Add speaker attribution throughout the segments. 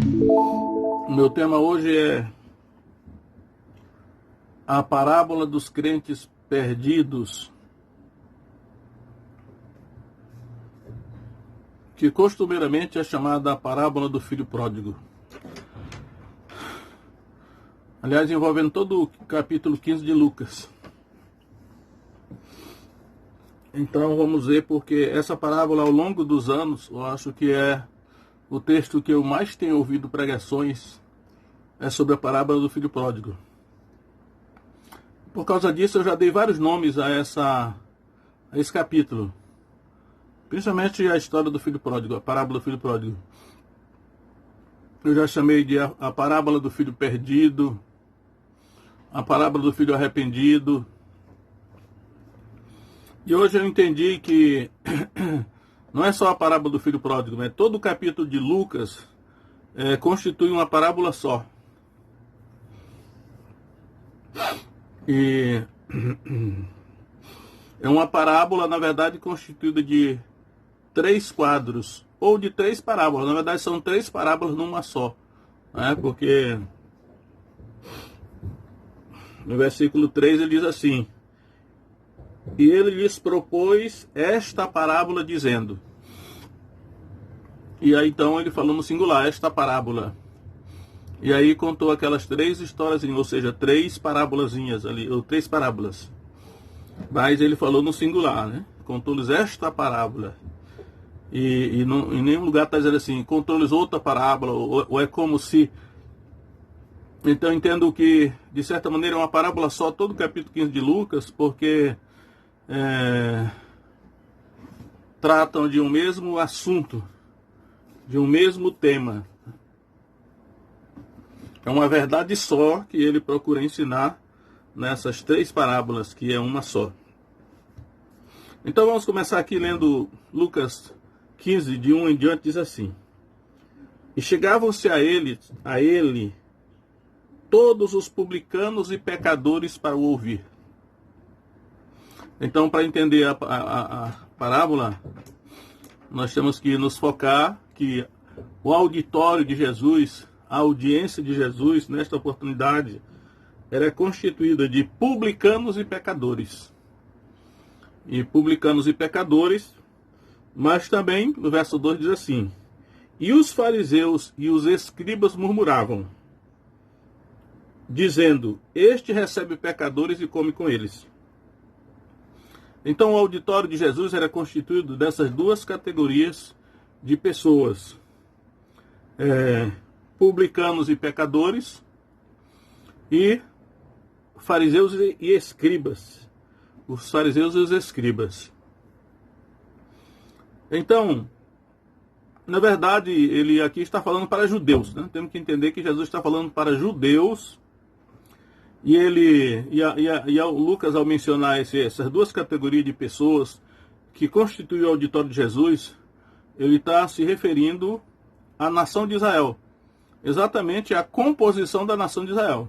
Speaker 1: O meu tema hoje é a parábola dos crentes perdidos, que costumeiramente é chamada a parábola do filho pródigo. Aliás, envolvendo todo o capítulo 15 de Lucas. Então vamos ver, porque essa parábola ao longo dos anos, eu acho que é o texto que eu mais tenho ouvido pregações, é sobre a parábola do filho pródigo. Por causa disso eu já dei vários nomes a esse capítulo. Principalmente a história do filho pródigo, a parábola do filho pródigo. Eu já chamei de a parábola do filho perdido, a parábola do filho arrependido. E hoje eu entendi que não é só a parábola do filho pródigo, mas todo o capítulo de Lucas constitui uma parábola só. E é uma parábola, na verdade, constituída de 3 quadros, ou de 3 parábolas. Na verdade, são 3 parábolas numa só, né? Porque no versículo 3 ele diz assim: e ele lhes propôs esta parábola dizendo. E aí então ele falou no singular, esta parábola. E aí contou aquelas 3 histórias, ou seja, 3 parábolazinhas ali, ou 3 parábolas. Mas ele falou no singular, né? Contou-lhes esta parábola. E em nenhum lugar está dizendo assim, contou-lhes outra parábola, ou é como se... Então eu entendo que, de certa maneira, é uma parábola só, todo o capítulo 15 de Lucas, porque tratam de um mesmo assunto, de um mesmo tema. É uma verdade só que ele procura ensinar nessas 3 parábolas, que é uma só. Então vamos começar aqui lendo Lucas 15, de 1 em diante, diz assim: e chegavam-se a ele todos os publicanos e pecadores para o ouvir. Então, para entender a parábola, nós temos que nos focar que o auditório de Jesus, a audiência de Jesus, nesta oportunidade, ela é constituída de publicanos e pecadores. E publicanos e pecadores, mas também, no verso 2 diz assim: e os fariseus e os escribas murmuravam, dizendo, este recebe pecadores e come com eles. Então o auditório de Jesus era constituído dessas 2 categorias de pessoas. Publicanos e pecadores, e fariseus e escribas. Os fariseus e os escribas. Então, na verdade, ele aqui está falando para judeus, né? Temos que entender que Jesus está falando para judeus. E o Lucas, ao mencionar essas 2 categorias de pessoas que constituem o auditório de Jesus, ele está se referindo à nação de Israel. Exatamente a composição da nação de Israel.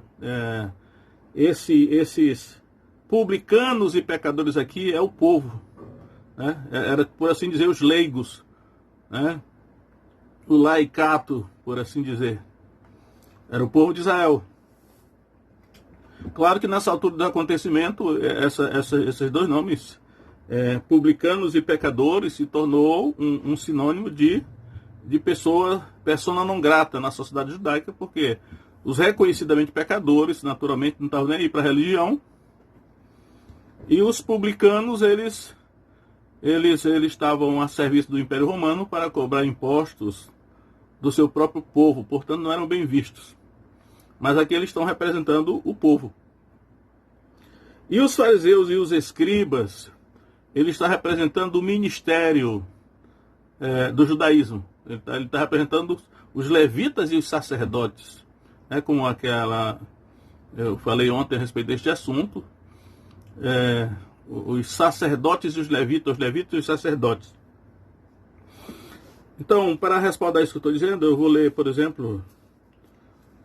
Speaker 1: Esses publicanos e pecadores aqui é o povo, né? Era, por assim dizer, os leigos, né? O laicato, por assim dizer. Era o povo de Israel. Claro que nessa altura do acontecimento, esses 2 nomes, publicanos e pecadores, se tornou um sinônimo de persona não grata na sociedade judaica, porque os reconhecidamente pecadores, naturalmente, não estavam nem aí para a religião, e os publicanos, eles estavam a serviço do Império Romano para cobrar impostos do seu próprio povo, portanto não eram bem vistos. Mas aqui eles estão representando o povo. E os fariseus e os escribas, ele está representando o ministério do judaísmo. Ele está representando os levitas e os sacerdotes. Como eu falei ontem a respeito deste assunto. Os sacerdotes e os levitas e os sacerdotes. Então, para respaldar isso que eu estou dizendo, eu vou ler, por exemplo,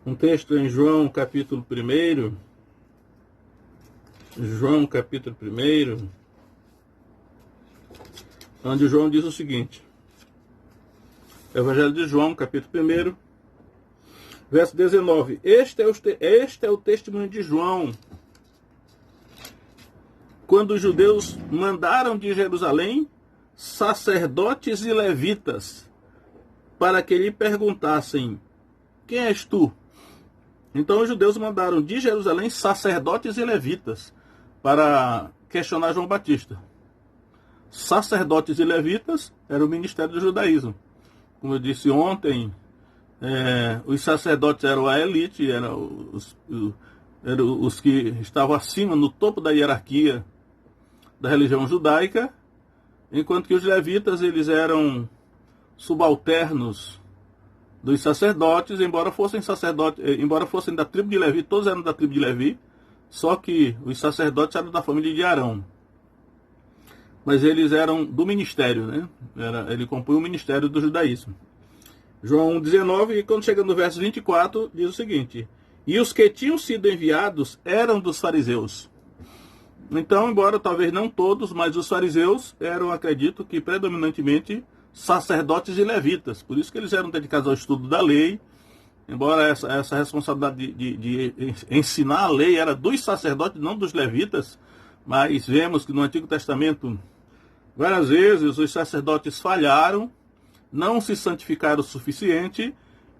Speaker 1: um texto em João capítulo 1. João capítulo 1, onde João diz o seguinte: Evangelho de João, capítulo 1, Verso 19. Este é o testemunho de João, quando os judeus mandaram de Jerusalém sacerdotes e levitas para que lhe perguntassem: quem és tu? Então os judeus mandaram de Jerusalém sacerdotes e levitas para questionar João Batista. Sacerdotes e levitas era o ministério do judaísmo. Como eu disse ontem, os sacerdotes eram a elite, eram os que estavam acima, no topo da hierarquia da religião judaica, enquanto que os levitas eles eram subalternos dos sacerdotes, embora fossem da tribo de Levi, todos eram da tribo de Levi, só que os sacerdotes eram da família de Arão. Mas eles eram do ministério, né? Ele compunha o ministério do judaísmo. João 19, e quando chega no verso 24, diz o seguinte: e os que tinham sido enviados eram dos fariseus. Então, embora talvez não todos, mas os fariseus eram, acredito que predominantemente, sacerdotes e levitas. Por isso que eles eram dedicados ao estudo da lei, embora essa responsabilidade de ensinar a lei era dos sacerdotes, não dos levitas. Mas vemos que no Antigo Testamento, várias vezes, os sacerdotes falharam, não se santificaram o suficiente,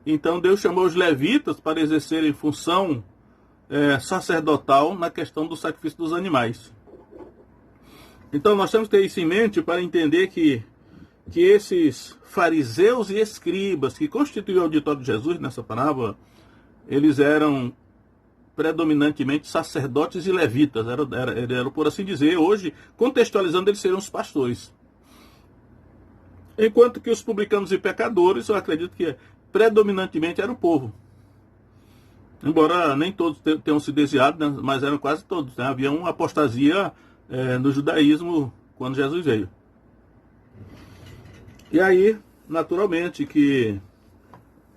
Speaker 1: então Deus chamou os levitas para exercerem função sacerdotal na questão do sacrifício dos animais. Então nós temos que ter isso em mente para entender que esses fariseus e escribas que constituíam o auditório de Jesus nessa parábola, eles eram predominantemente sacerdotes e levitas, eram, por assim dizer, hoje, contextualizando, eles seriam os pastores. Enquanto que os publicanos e pecadores, eu acredito que predominantemente era o povo. Embora nem todos tenham se desviado, né, mas eram quase todos. Né? Havia uma apostasia no judaísmo quando Jesus veio. E aí, naturalmente, que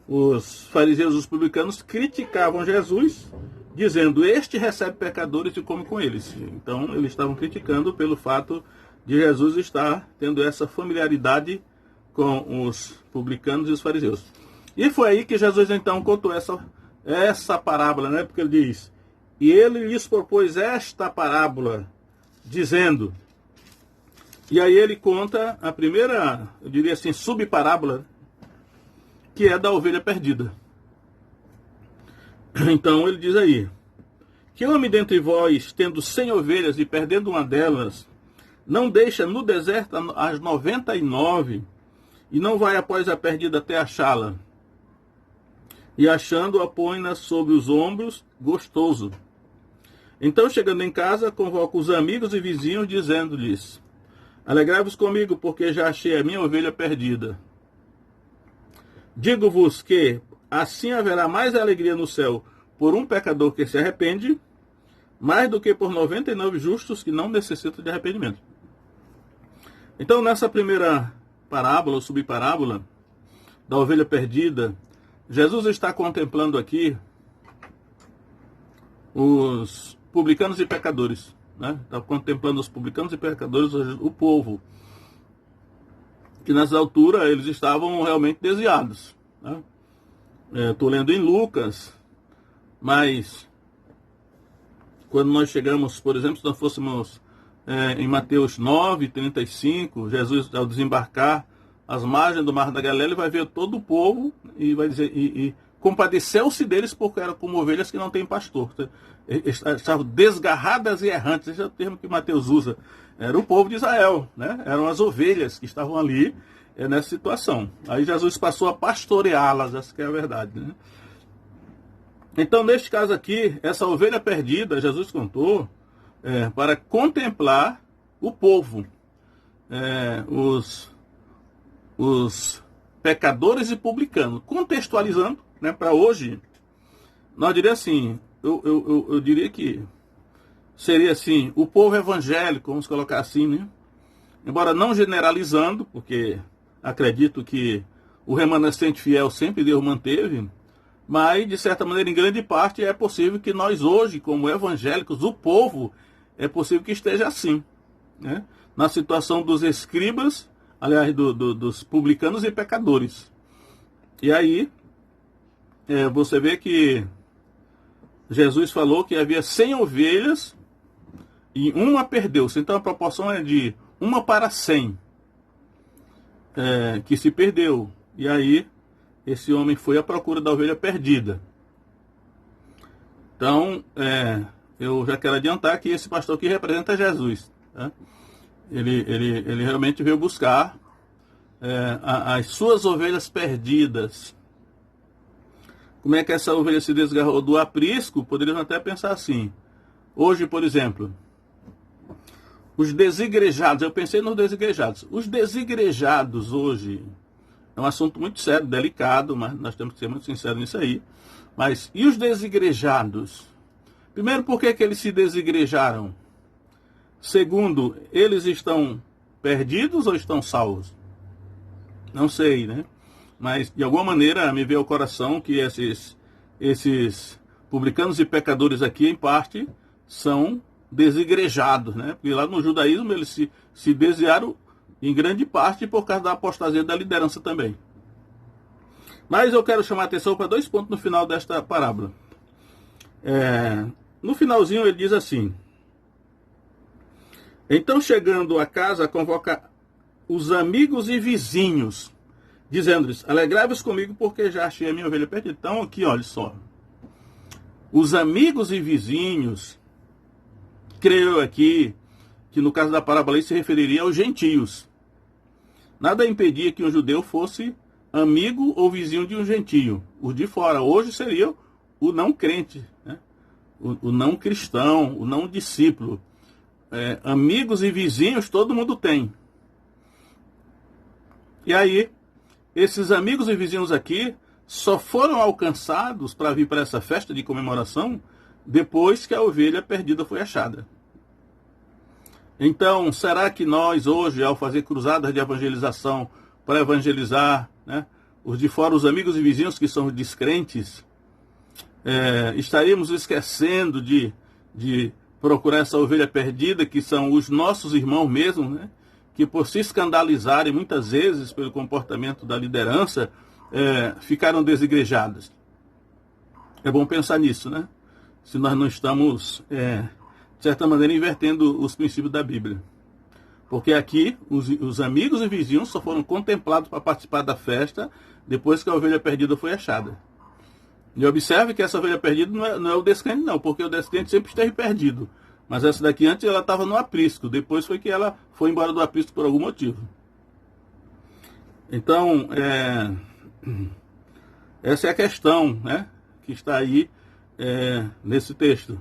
Speaker 1: os fariseus e os publicanos criticavam Jesus, dizendo: este recebe pecadores e come com eles. Então, eles estavam criticando pelo fato de Jesus estar tendo essa familiaridade com os publicanos e os fariseus. E foi aí que Jesus, então, contou essa parábola, né? Porque ele diz: e ele lhes propôs esta parábola, dizendo... E aí ele conta a primeira, eu diria assim, subparábola, que é da ovelha perdida. Então ele diz aí: que homem dentre vós, tendo 100 ovelhas e perdendo uma delas, não deixa no deserto as 99 e não vai após a perdida até achá-la? E achando-a, põe-na sobre os ombros, gostoso. Então, chegando em casa, convoca os amigos e vizinhos, dizendo-lhes: alegrai-vos comigo, porque já achei a minha ovelha perdida. Digo-vos que assim haverá mais alegria no céu por um pecador que se arrepende, mais do que por 99 justos que não necessitam de arrependimento. Então, nessa primeira parábola, ou subparábola, da ovelha perdida, Jesus está contemplando aqui os publicanos e pecadores. Né? Está contemplando os publicanos e pecadores, o povo, que nessa altura eles estavam realmente desviados. Né? Estou lendo em Lucas, mas quando nós chegamos, por exemplo, se nós fôssemos em Mateus 9, 35, Jesus, ao desembarcar às margens do Mar da Galileia, ele vai ver todo o povo e vai dizer, e compadeceu-se deles porque eram como ovelhas que não têm pastor. Estavam desgarradas e errantes. Esse é o termo que Mateus usa. Era o povo de Israel, né? Eram as ovelhas que estavam ali nessa situação. Aí Jesus passou a pastoreá-las, essa que é a verdade. Né? Então, neste caso aqui, essa ovelha perdida, Jesus contou para contemplar o povo, os pecadores e publicanos, contextualizando, né, para hoje, nós diria assim, eu diria que seria assim, o povo evangélico, vamos colocar assim, né? Embora não generalizando, porque acredito que o remanescente fiel sempre Deus manteve, mas de certa maneira, em grande parte, é possível que nós hoje, como evangélicos, o povo, é possível que esteja assim, né? Na situação dos escribas, aliás, dos publicanos e pecadores. E aí, você vê que Jesus falou que havia 100 ovelhas e uma perdeu-se. Então a proporção é de 1 para 100 que se perdeu. E aí esse homem foi à procura da ovelha perdida. Então, eu já quero adiantar que esse pastor aqui representa Jesus. Tá? Ele realmente veio buscar as suas ovelhas perdidas. Como é que essa ovelha se desgarrou do aprisco? Poderíamos até pensar assim. Hoje, por exemplo, os desigrejados, eu pensei nos desigrejados. Os desigrejados hoje é um assunto muito sério, delicado, mas nós temos que ser muito sinceros nisso aí. Mas, e os desigrejados? Primeiro, por que eles se desigrejaram? Segundo, eles estão perdidos ou estão salvos? Não sei, né? Mas, de alguma maneira, me veio ao coração que esses publicanos e pecadores aqui, em parte, são desigrejados, né? Porque lá no judaísmo eles se desviaram em grande parte por causa da apostasia da liderança também. Mas eu quero chamar a atenção para 2 pontos no final desta parábola. No finalzinho ele diz assim: então, chegando a casa, convoca os amigos e vizinhos, dizendo-lhes: alegrai-vos comigo, porque já achei a minha ovelha perdida. Então, aqui, olha só. Os amigos e vizinhos, creio aqui, que no caso da parábola se referiria aos gentios. Nada impedia que um judeu fosse amigo ou vizinho de um gentio. Os de fora. Hoje seria o não crente, né? O não cristão, o não discípulo. Amigos e vizinhos todo mundo tem. E aí, esses amigos e vizinhos aqui só foram alcançados para vir para essa festa de comemoração depois que a ovelha perdida foi achada. Então, será que nós hoje, ao fazer cruzadas de evangelização para evangelizar, né, os de fora, os amigos e vizinhos que são descrentes, estaríamos esquecendo de procurar essa ovelha perdida, que são os nossos irmãos mesmo, né, que por se escandalizarem muitas vezes pelo comportamento da liderança, ficaram desigrejados. É bom pensar nisso, né? Se nós não estamos, de certa maneira, invertendo os princípios da Bíblia. Porque aqui, os amigos e vizinhos só foram contemplados para participar da festa depois que a ovelha perdida foi achada. E observe que essa ovelha perdida não é o descrente, não, porque o descrente sempre esteve perdido. Mas essa daqui, antes, ela estava no aprisco. Depois foi que ela foi embora do aprisco por algum motivo. Então, essa é a questão, né, que está aí nesse texto.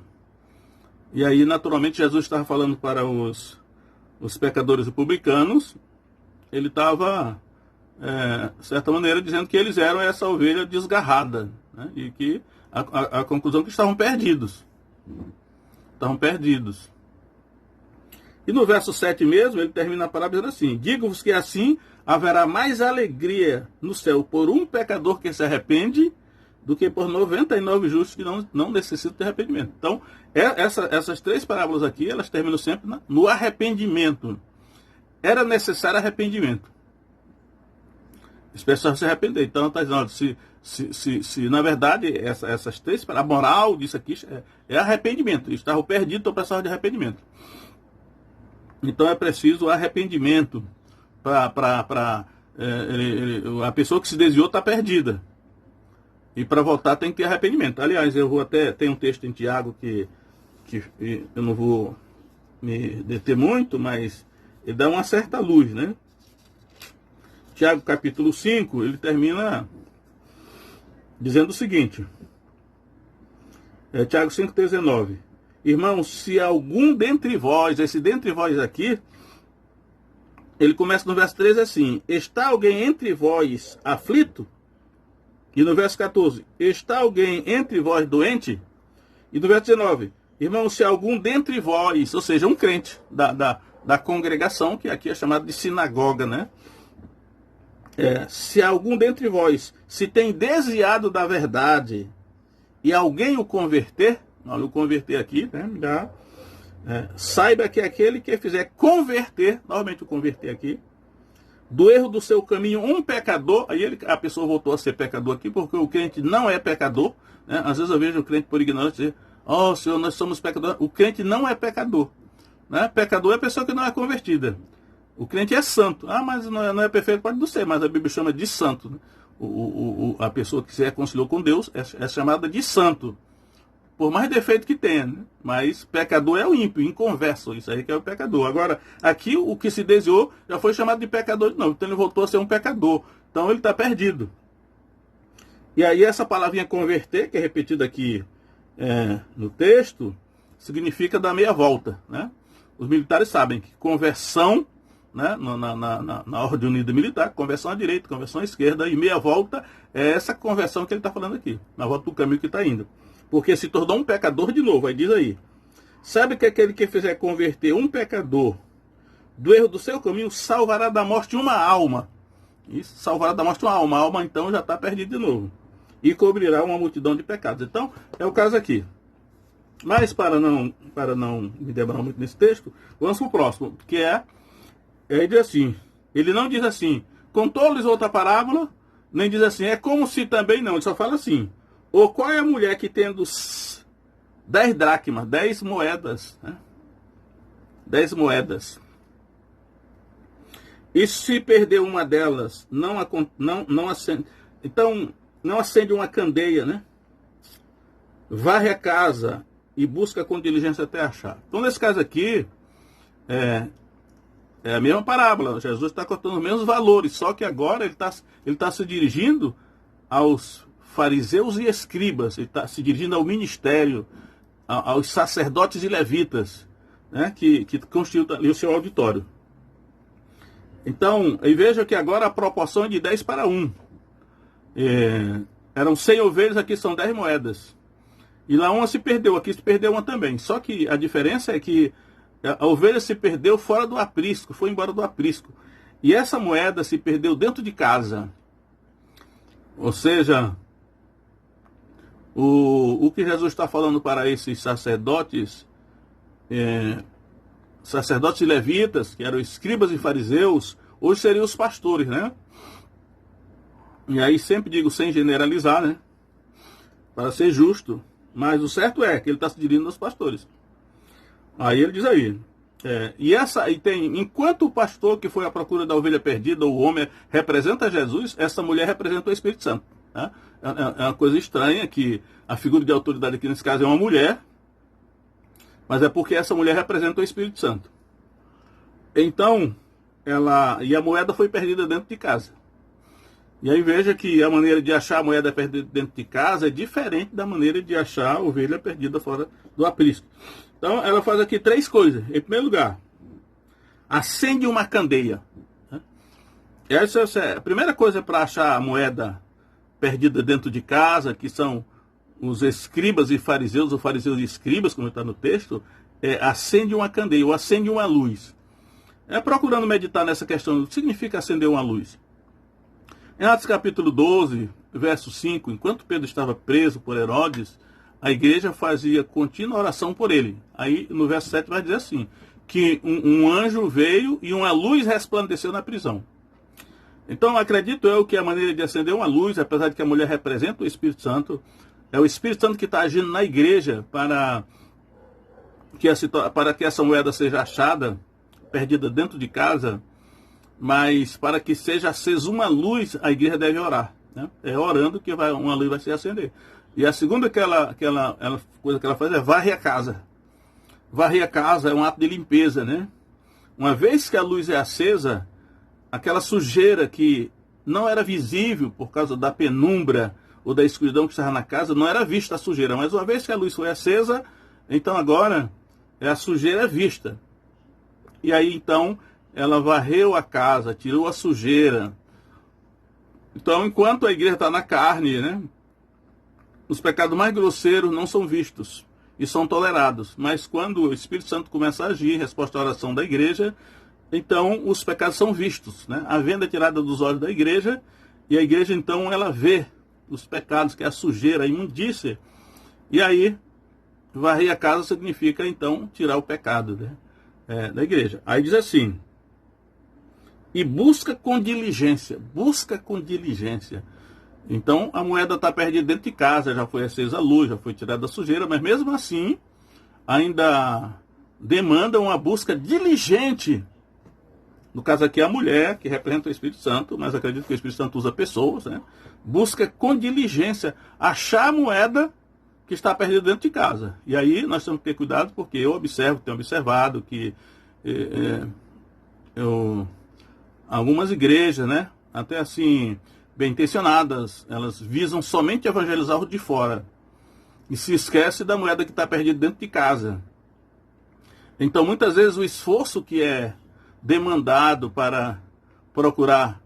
Speaker 1: E aí, naturalmente, Jesus estava falando para os pecadores e publicanos. Ele estava, de certa maneira, dizendo que eles eram essa ovelha desgarrada, né, e que a conclusão é que estavam perdidos. Estavam perdidos. E no verso 7 mesmo, ele termina a parábola dizendo assim: digo-vos que assim haverá mais alegria no céu por um pecador que se arrepende do que por 99 justos que não necessitam de arrependimento. Então, essas 3 parábolas aqui, elas terminam sempre no arrependimento. Era necessário arrependimento. As pessoas se arrepender. Então, está dizendo, se na verdade essas 3 parábolas, a moral disso aqui é arrependimento. Estava perdido, então precisava de arrependimento. Então é preciso arrependimento. A pessoa que se desviou está perdida. E para voltar tem que ter arrependimento. Aliás, eu vou até... Tem um texto em Tiago que eu não vou me deter muito, mas ele dá uma certa luz, né? Tiago capítulo 5, ele termina dizendo o seguinte. Tiago 5,19. Irmãos, se algum dentre vós, esse dentre vós aqui, ele começa no verso 13 assim: está alguém entre vós aflito? E no verso 14, está alguém entre vós doente? E no verso 19, irmãos, se algum dentre vós, ou seja, um crente da congregação, que aqui é chamado de sinagoga, né? Se algum dentre vós se tem desviado da verdade e alguém o converter, olha, o converter aqui, né? Saiba que aquele que fizer converter, novamente o converter aqui, do erro do seu caminho um pecador, aí a pessoa voltou a ser pecador aqui, porque o crente não é pecador, né? Às vezes eu vejo o crente por ignorância dizer, ó Senhor, nós somos pecadores. O crente não é pecador, né? Pecador é a pessoa que não é convertida. O crente é santo. Ah, mas não é perfeito, pode não ser, mas a Bíblia chama de santo, né? A pessoa que se reconciliou com Deus é chamada de santo, por mais defeito que tenha, né? Mas pecador é o ímpio, inconverso, isso aí que é o pecador. Agora, aqui o que se desviou já foi chamado de pecador de novo, então ele voltou a ser um pecador, então ele está perdido. E aí essa palavrinha converter, que é repetida aqui no texto, significa dar meia volta, né? Os militares sabem que conversão, né, na ordem unida militar, conversão à direita, conversão à esquerda, e meia volta é essa conversão que ele está falando aqui, na volta do caminho que está indo. Porque se tornou um pecador de novo, aí diz aí, sabe que aquele que fizer converter um pecador do erro do seu caminho, salvará da morte uma alma. Isso, salvará da morte uma alma. A alma então já está perdida de novo. E cobrirá uma multidão de pecados. Então, é o caso aqui. Mas para não me demorar muito nesse texto, vamos para o próximo, que ele diz assim, ele não diz assim, contou-lhes outra parábola, nem diz assim, é como se também não, ele só fala assim, ou qual é a mulher que tendo 10 dracmas, 10 moedas, né? 10 moedas, e se perder uma delas, não acende, então, não acende uma candeia, né? Varre a casa e busca com diligência até achar. Então, nesse caso aqui, é a mesma parábola. Jesus está contando os mesmos valores, só que agora ele tá se dirigindo aos fariseus e escribas, ele está se dirigindo ao ministério, aos sacerdotes e levitas, né, que constituem ali o seu auditório. Então, e veja que agora a proporção é de 10 para 1. Eram 100 ovelhas, aqui são 10 moedas. E lá uma se perdeu, aqui se perdeu uma também. Só que a diferença é que a ovelha se perdeu fora do aprisco, foi embora do aprisco. E essa moeda se perdeu dentro de casa. Ou seja, o que Jesus está falando para esses sacerdotes, sacerdotes e levitas, que eram escribas e fariseus, hoje seriam os pastores, né? E aí sempre digo sem generalizar, né? Para ser justo. Mas o certo é que ele está se dirigindo aos pastores. Aí ele diz aí, enquanto o pastor que foi à procura da ovelha perdida, ou o homem, representa Jesus, essa mulher representa o Espírito Santo. Né? É uma coisa estranha que a figura de autoridade aqui nesse caso é uma mulher, mas é porque essa mulher representa o Espírito Santo. Então, e a moeda foi perdida dentro de casa. E aí veja que a maneira de achar a moeda perdida dentro de casa é diferente da maneira de achar a ovelha perdida fora do aprisco. Então ela faz aqui 3 coisas. Em primeiro lugar, acende uma candeia. Essa é a primeira coisa para achar a moeda perdida dentro de casa, que são os escribas e fariseus, ou fariseus e escribas, como está no texto, acende uma candeia, ou acende uma luz. Procurando meditar nessa questão, o que significa acender uma luz? Em Atos capítulo 12, verso 5, enquanto Pedro estava preso por Herodes, a igreja fazia contínua oração por ele. Aí no verso 7 vai dizer assim, que um anjo veio e uma luz resplandeceu na prisão. Então acredito eu que a maneira de acender uma luz, apesar de que a mulher representa o Espírito Santo, é o Espírito Santo que está agindo na igreja para que essa moeda seja achada, perdida dentro de casa. Mas para que seja acesa uma luz, a igreja deve orar. Né? É orando que uma luz vai se acender. E a segunda coisa que ela faz é varrer a casa. Varrer a casa é um ato de limpeza, né? Uma vez que a luz é acesa, aquela sujeira que não era visível por causa da penumbra ou da escuridão que estava na casa, não era vista a sujeira. Mas uma vez que a luz foi acesa, então agora a sujeira é vista. E aí então ela varreu a casa, tirou a sujeira. Então, enquanto a igreja está na carne, né, os pecados mais grosseiros não são vistos e são tolerados. Mas quando o Espírito Santo começa a agir em resposta à oração da igreja, então os pecados são vistos. Né? A venda é tirada dos olhos da igreja, e a igreja então ela vê os pecados, que é a sujeira, a imundícia. E aí, varrer a casa significa então tirar o pecado, né, da igreja. Aí diz assim, e busca com diligência. Busca com diligência. Então a moeda está perdida dentro de casa, já foi acesa a luz, já foi tirada a sujeira, mas mesmo assim ainda demanda uma busca diligente. No caso aqui a mulher, que representa o Espírito Santo, mas acredito que o Espírito Santo usa pessoas, né? Busca com diligência achar a moeda que está perdida dentro de casa. E aí nós temos que ter cuidado, porque eu tenho observado que algumas igrejas, né, até assim, bem intencionadas, elas visam somente evangelizar o de fora e se esquece da moeda que está perdida dentro de casa. Então, muitas vezes, o esforço que é demandado para procurar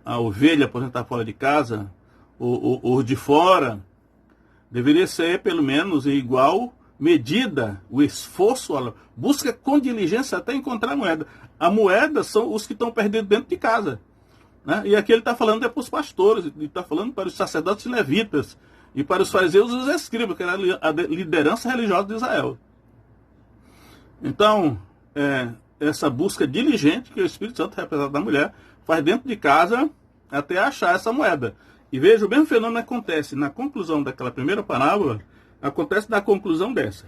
Speaker 1: a ovelha, por exemplo, estar fora de casa, ou de fora, deveria ser, pelo menos, em igual medida, o esforço, a busca com diligência até encontrar a moeda. A moeda são os que estão perdidos dentro de casa. Né? E aqui ele está falando para os pastores, ele está falando para os sacerdotes levitas, e para os fariseus e os escribas, que era a liderança religiosa de Israel. Então, essa busca diligente que o Espírito Santo, representado da mulher, faz dentro de casa até achar essa moeda. E veja, o mesmo fenômeno acontece na conclusão daquela primeira parábola, acontece na conclusão dessa.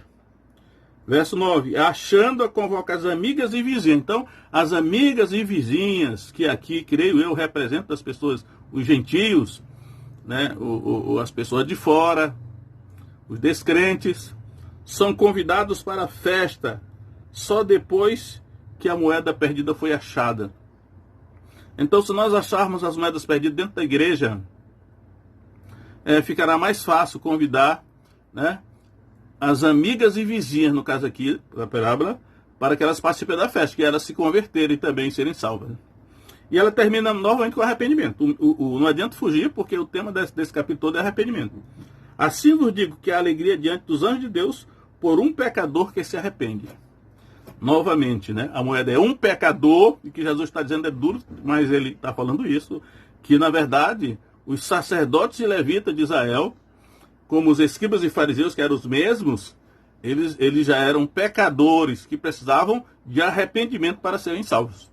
Speaker 1: Verso 9, achando-a convoca as amigas e vizinhas. Então, as amigas e vizinhas, que aqui, creio eu, representam as pessoas, os gentios, né, as pessoas de fora, os descrentes, são convidados para a festa só depois que a moeda perdida foi achada. Então, se nós acharmos as moedas perdidas dentro da igreja, ficará mais fácil convidar, né, as amigas e vizinhas, no caso aqui, da parábola, para que elas participem da festa, que elas se converterem e também serem salvas. E ela termina novamente com arrependimento. Não adianta fugir, porque o tema desse capítulo todo é arrependimento. Assim vos digo que a alegria diante dos anjos de Deus por um pecador que se arrepende. Novamente, né? A moeda é um pecador, e que Jesus está dizendo é duro, mas ele está falando isso, que na verdade os sacerdotes e levitas de Israel, como os escribas e fariseus, que eram os mesmos, eles já eram pecadores que precisavam de arrependimento para serem salvos.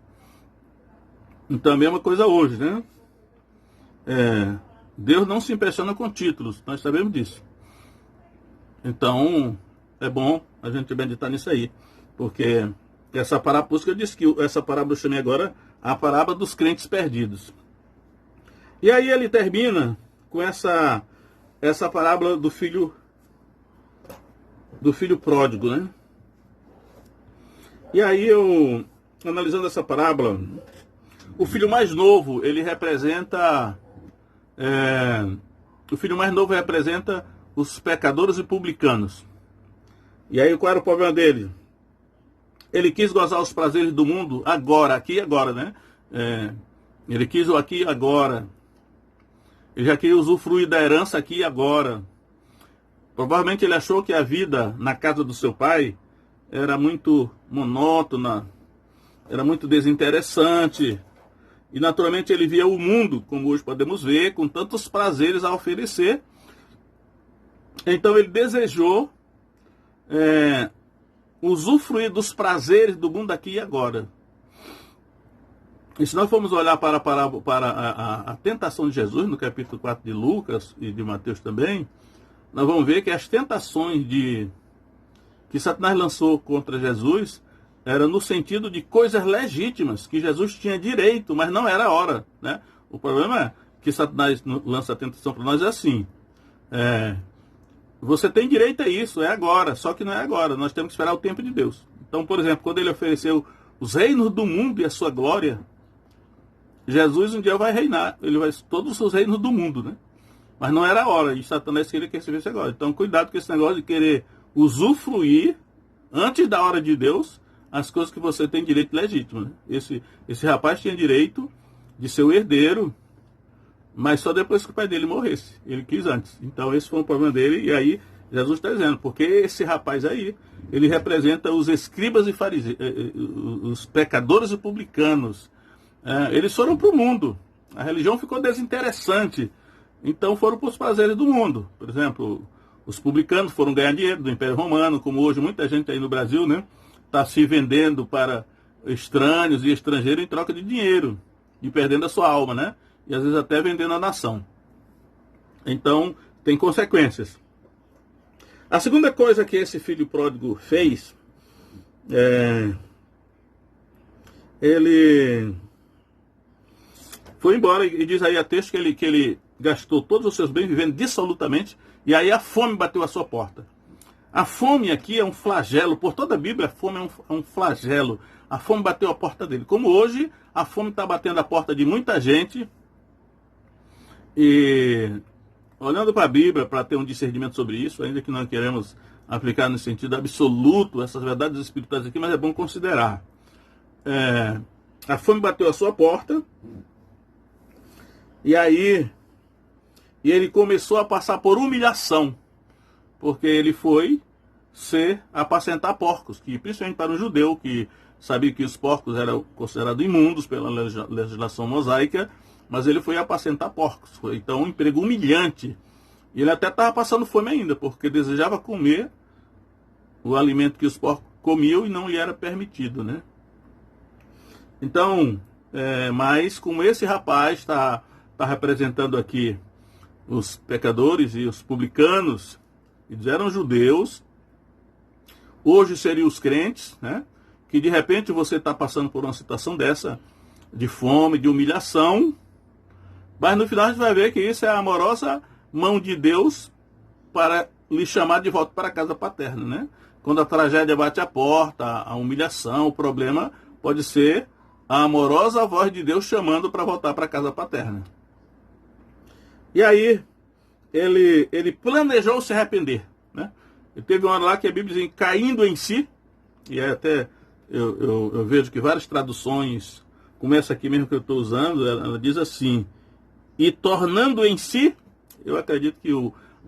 Speaker 1: Então a mesma coisa hoje, né? Deus não se impressiona com títulos, nós sabemos disso. Então é bom a gente meditar nisso aí, porque essa parábola, por isso que eu disse que essa parábola eu chamei agora a parábola dos crentes perdidos. E aí ele termina com essa parábola do filho pródigo, né? E aí eu, analisando essa parábola, o filho mais novo, ele representa os pecadores e publicanos. E aí qual era o problema dele? Ele quis gozar os prazeres do mundo agora, aqui e agora, né? Ele quis o aqui e agora. Ele já queria usufruir da herança aqui e agora. Provavelmente ele achou que a vida na casa do seu pai era muito monótona, era muito desinteressante. E naturalmente ele via o mundo, como hoje podemos ver, com tantos prazeres a oferecer. Então ele desejou usufruir dos prazeres do mundo aqui e agora. E se nós formos olhar para a tentação de Jesus, no capítulo 4 de Lucas e de Mateus também, nós vamos ver que as tentações que Satanás lançou contra Jesus era no sentido de coisas legítimas, que Jesus tinha direito, mas não era a hora, né? O problema é que Satanás lança a tentação para nós assim. Você tem direito a isso, é agora, só que não é agora, nós temos que esperar o tempo de Deus. Então, por exemplo, quando ele ofereceu os reinos do mundo e a sua glória, Jesus um dia vai reinar, ele vai todos os reinos do mundo, né? Mas não era a hora, e Satanás queria que recebesse agora. Então, cuidado com esse negócio de querer usufruir, antes da hora de Deus, as coisas que você tem direito legítimo, né? Esse rapaz tinha direito de ser o herdeiro, mas só depois que o pai dele morresse. Ele quis antes. Então esse foi o problema dele. E aí Jesus está dizendo, porque esse rapaz aí, ele representa os escribas e fariseus, os pecadores e publicanos. Eles foram para o mundo. A religião ficou desinteressante. Então foram para os prazeres do mundo. Por exemplo, os publicanos foram ganhar dinheiro do Império Romano, como hoje muita gente aí no Brasil, né, está se vendendo para estranhos e estrangeiros em troca de dinheiro, e perdendo a sua alma, né? E às vezes até vendendo a nação. Então, tem consequências. A segunda coisa que esse filho pródigo fez, ele foi embora, e diz aí a texto que ele gastou todos os seus bens vivendo dissolutamente, e aí a fome bateu à sua porta. A fome aqui é um flagelo, por toda a Bíblia a fome é um flagelo. A fome bateu à porta dele. Como hoje, a fome está batendo à porta de muita gente, e olhando para a Bíblia, para ter um discernimento sobre isso, ainda que não queremos aplicar no sentido absoluto essas verdades espirituais aqui, mas é bom considerar. A fome bateu à sua porta, e aí ele começou a passar por humilhação, porque ele foi apacentar porcos, que principalmente para um judeu que sabia que os porcos eram considerados imundos pela legislação mosaica, mas ele foi apacentar porcos. Foi então um emprego humilhante. E ele até estava passando fome ainda, porque desejava comer o alimento que os porcos comiam e não lhe era permitido, né? Então, mas como esse rapaz está representando aqui os pecadores e os publicanos, eles eram judeus, hoje seriam os crentes, né? Que de repente você está passando por uma situação dessa, de fome, de humilhação, mas no final a gente vai ver que isso é a amorosa mão de Deus para lhe chamar de volta para a casa paterna, né? Quando a tragédia bate à porta, a humilhação, o problema pode ser a amorosa voz de Deus chamando para voltar para a casa paterna. E aí, ele planejou se arrepender, né? Ele teve uma hora lá que a Bíblia diz, caindo em si, e até eu vejo que várias traduções, como essa aqui mesmo que eu estou usando, ela diz assim, e tornando em si, eu acredito que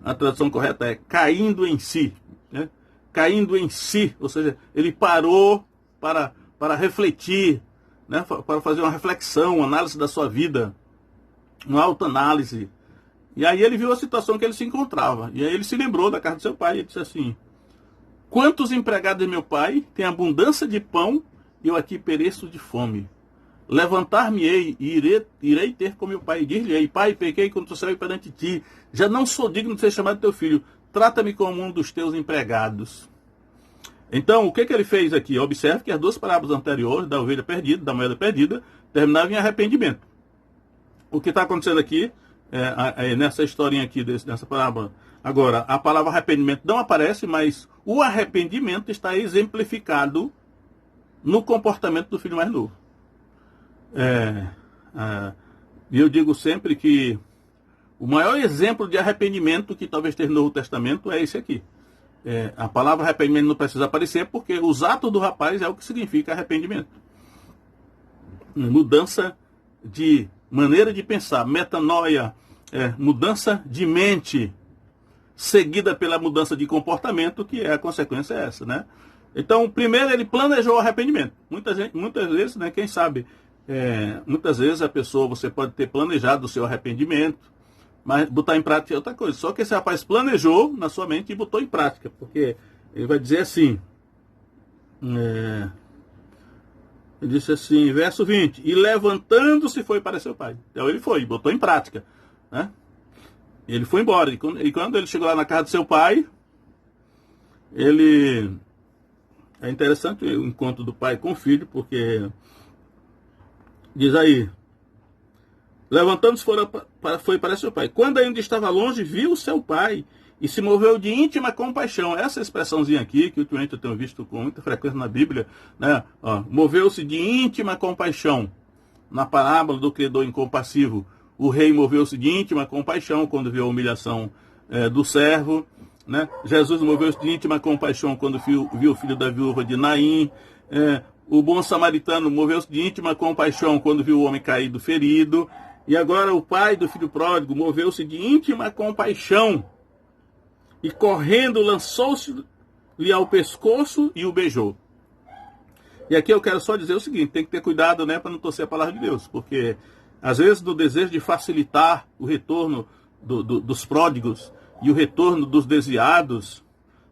Speaker 1: a tradução correta é caindo em si, né? Caindo em si, ou seja, ele parou para refletir, né? Para fazer uma reflexão, uma análise da sua vida, uma autoanálise. E aí ele viu a situação que ele se encontrava. E aí ele se lembrou da casa do seu pai e disse assim, quantos empregados de meu pai têm abundância de pão e eu aqui pereço de fome? Levantar-me-ei e irei ter com meu pai. E dir-lhe-ei, pai, pequei contra o céu e perante ti. Já não sou digno de ser chamado teu filho. Trata-me como um dos teus empregados. Então, o que ele fez aqui? Observe que as duas parábolas anteriores, da ovelha perdida, da moeda perdida, terminavam em arrependimento. O que está acontecendo aqui, nessa historinha aqui, nessa parábola, agora, a palavra arrependimento não aparece, mas o arrependimento está exemplificado no comportamento do filho mais novo. E eu digo sempre que o maior exemplo de arrependimento que talvez tenha no Novo Testamento é esse aqui. A palavra arrependimento não precisa aparecer porque os atos do rapaz é o que significa arrependimento. Mudança de maneira de pensar, metanoia, mudança de mente, seguida pela mudança de comportamento, que é a consequência essa, né? Então, primeiro ele planejou o arrependimento. Muitas vezes, né, quem sabe, muitas vezes a pessoa, você pode ter planejado o seu arrependimento, mas botar em prática é outra coisa. Só que esse rapaz planejou na sua mente e botou em prática, porque ele vai dizer assim, ele disse assim, verso 20, e levantando-se foi para seu pai. Então ele foi, botou em prática, né? Ele foi embora, e quando ele chegou lá na casa do seu pai, é interessante o encontro do pai com o filho, porque diz aí, levantando-se foi para seu pai. Quando ainda estava longe, viu seu pai e se moveu de íntima compaixão. Essa expressãozinha aqui, que ultimamente eu tenho visto com muita frequência na Bíblia, né? Moveu-se de íntima compaixão. Na parábola do credor incompassivo, o rei moveu-se de íntima compaixão quando viu a humilhação do servo, né? Jesus moveu-se de íntima compaixão quando viu o filho da viúva de Naim. O bom samaritano moveu-se de íntima compaixão quando viu o homem caído ferido. E agora o pai do filho pródigo moveu-se de íntima compaixão e correndo lançou-se-lhe ao pescoço e o beijou. E aqui eu quero só dizer o seguinte, tem que ter cuidado, né, para não torcer a palavra de Deus, porque às vezes no desejo de facilitar o retorno dos pródigos e o retorno dos desviados,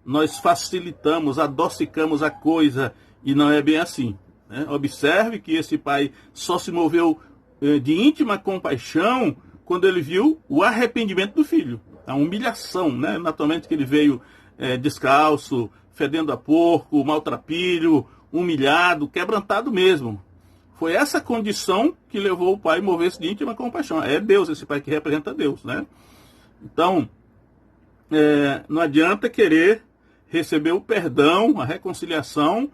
Speaker 1: nós facilitamos, adocicamos a coisa, e não é bem assim. né? Observe que esse pai só se moveu de íntima compaixão quando ele viu o arrependimento do filho, a humilhação, né? Naturalmente que ele veio descalço, fedendo a porco, maltrapilho, humilhado, quebrantado mesmo. Foi essa condição que levou o pai a mover-se de íntima compaixão. É Deus, esse pai que representa Deus, né? Então, não adianta querer receber o perdão, a reconciliação,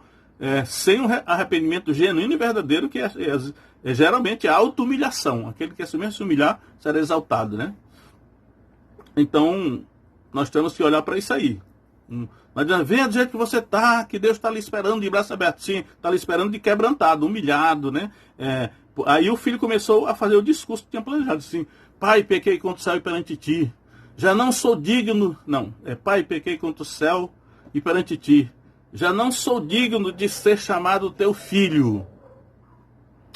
Speaker 1: sem um arrependimento genuíno e verdadeiro, que é geralmente a auto-humilhação. Aquele que assumir se humilhar será exaltado, né? Então, nós temos que olhar para isso aí. Não adianta, venha do jeito que você está, que Deus está lhe esperando de braço aberto. Sim, está lhe esperando de quebrantado, humilhado, né? Aí o filho começou a fazer o discurso que tinha planejado. Assim, pai, pequei contra o céu e perante ti. Já não sou digno... Não, pai, pequei contra o céu e perante ti. Já não sou digno de ser chamado teu filho.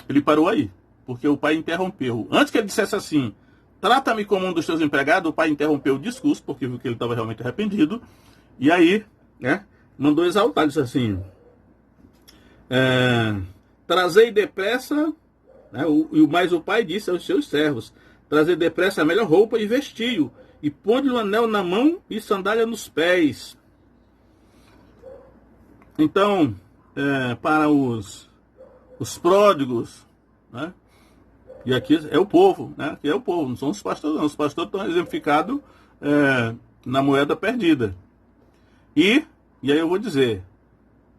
Speaker 1: Ele parou aí, porque o pai interrompeu. Antes que ele dissesse assim, trata-me como um dos teus empregados, o pai interrompeu o discurso, porque viu que ele estava realmente arrependido. E aí, né, mandou exaltar, disse assim, trazei depressa, né, mas o pai disse aos seus servos, trazei depressa a melhor roupa e vestiu, e põe-lhe um anel na mão e sandália nos pés. Então, para os pródigos, né, e aqui é o povo, né, aqui é o povo, não são os pastores não, os pastores estão exemplificados na moeda perdida. E aí eu vou dizer,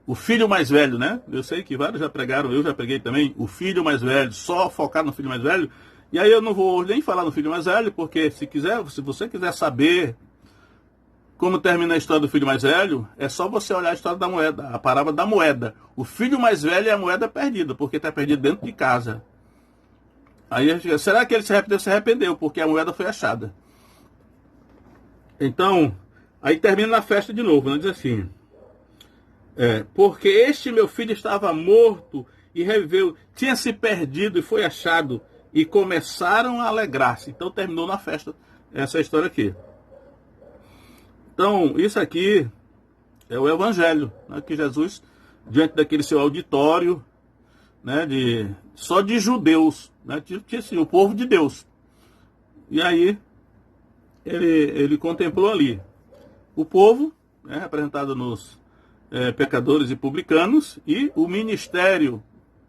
Speaker 1: o filho mais velho, né? Eu sei que vários já pregaram, eu já preguei também, o filho mais velho, só focar no filho mais velho. E aí eu não vou nem falar no filho mais velho, porque se você quiser saber como termina a história do filho mais velho, é só você olhar a história da moeda, a parábola da moeda. O filho mais velho é a moeda perdida, porque está perdido dentro de casa. Aí a gente diz, será que ele se arrependeu? Se arrependeu, porque a moeda foi achada. Então... Aí termina na festa de novo, né? Diz assim, porque este meu filho estava morto e reviveu, tinha se perdido e foi achado, e começaram a alegrar-se. Então terminou na festa essa história aqui. Então, isso aqui é o Evangelho, né? Que Jesus, diante daquele seu auditório, né? Só de judeus, né? Tinha assim, o povo de Deus. E aí, ele contemplou ali o povo, né, representado nos pecadores e publicanos, e o ministério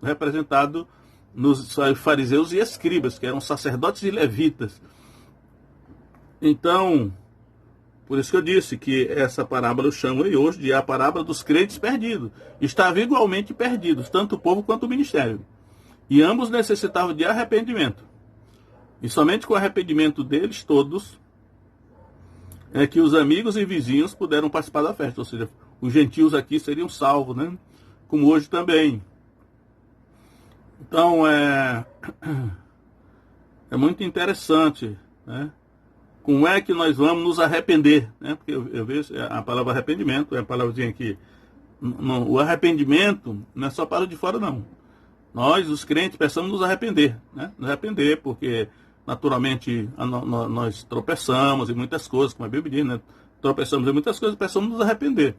Speaker 1: representado nos fariseus e escribas, que eram sacerdotes e levitas. Então, por isso que eu disse que essa parábola eu chamo aí hoje de a parábola dos crentes perdidos. Estavam igualmente perdidos, tanto o povo quanto o ministério. E ambos necessitavam de arrependimento. E somente com o arrependimento deles todos é que os amigos e vizinhos puderam participar da festa, ou seja, os gentios aqui seriam salvos, né? Como hoje também. Então, é muito interessante, né? Como é que nós vamos nos arrepender, né? Porque eu vejo a palavra arrependimento, é a palavrinha aqui. O arrependimento não é só para o de fora, não. Nós, os crentes, precisamos nos arrepender, né? Nos arrepender, porque... Naturalmente, nós tropeçamos em muitas coisas, como a Bíblia diz, né? Tropeçamos em muitas coisas, precisamos nos arrepender.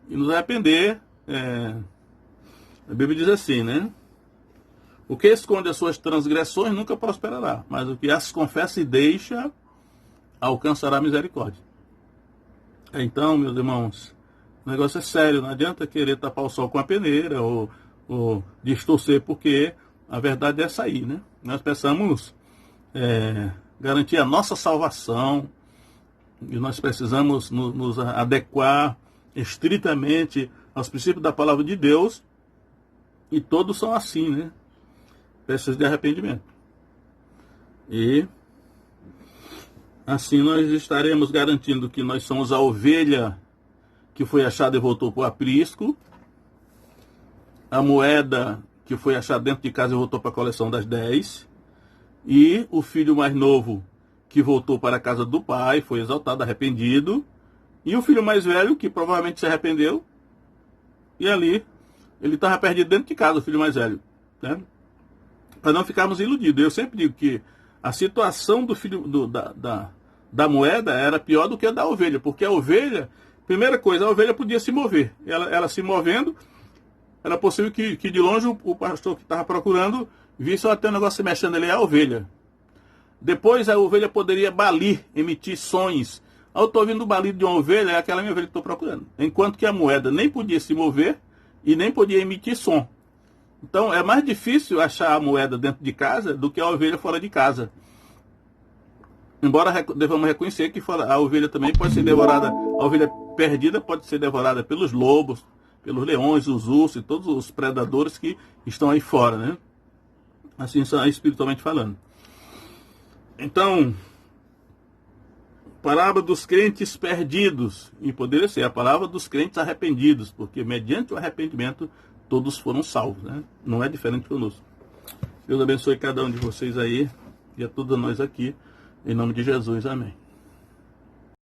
Speaker 1: E nos arrepender, a Bíblia diz assim, né? O que esconde as suas transgressões nunca prosperará, mas o que as confessa e deixa, alcançará misericórdia. Então, meus irmãos, o negócio é sério, não adianta querer tapar o sol com a peneira ou distorcer, porque a verdade é essa aí, né? Nós precisamos... garantir a nossa salvação, e nós precisamos nos adequar estritamente aos princípios da palavra de Deus, e todos são assim, né? Precisam de arrependimento. E assim nós estaremos garantindo que nós somos a ovelha que foi achada e voltou para o aprisco, a moeda que foi achada dentro de casa e voltou para a coleção das 10, e o filho mais novo que voltou para a casa do pai, foi exaltado, arrependido, e o filho mais velho que provavelmente se arrependeu, e ali ele estava perdido dentro de casa, o filho mais velho, né? Para não ficarmos iludidos. Eu sempre digo que a situação do filho da moeda era pior do que a da ovelha, porque a ovelha, primeira coisa, a ovelha podia se mover, ela se movendo, era possível que de longe o pastor que estava procurando visse até um negócio se mexendo ali, é a ovelha. Depois a ovelha poderia balir, emitir sons. Eu estou ouvindo o balido de uma ovelha, é aquela minha ovelha que estou procurando. Enquanto que a moeda nem podia se mover e nem podia emitir som. Então é mais difícil achar a moeda dentro de casa do que a ovelha fora de casa. Embora devamos reconhecer que a ovelha também pode ser devorada, a ovelha perdida pode ser devorada pelos lobos, pelos leões, os ursos e todos os predadores que estão aí fora, né? Assim, espiritualmente falando. Então, palavra dos crentes perdidos, e poderia ser a palavra dos crentes arrependidos, porque mediante o arrependimento todos foram salvos, né? Não é diferente conosco. Deus abençoe cada um de vocês aí e a todos nós aqui, em nome de Jesus, amém.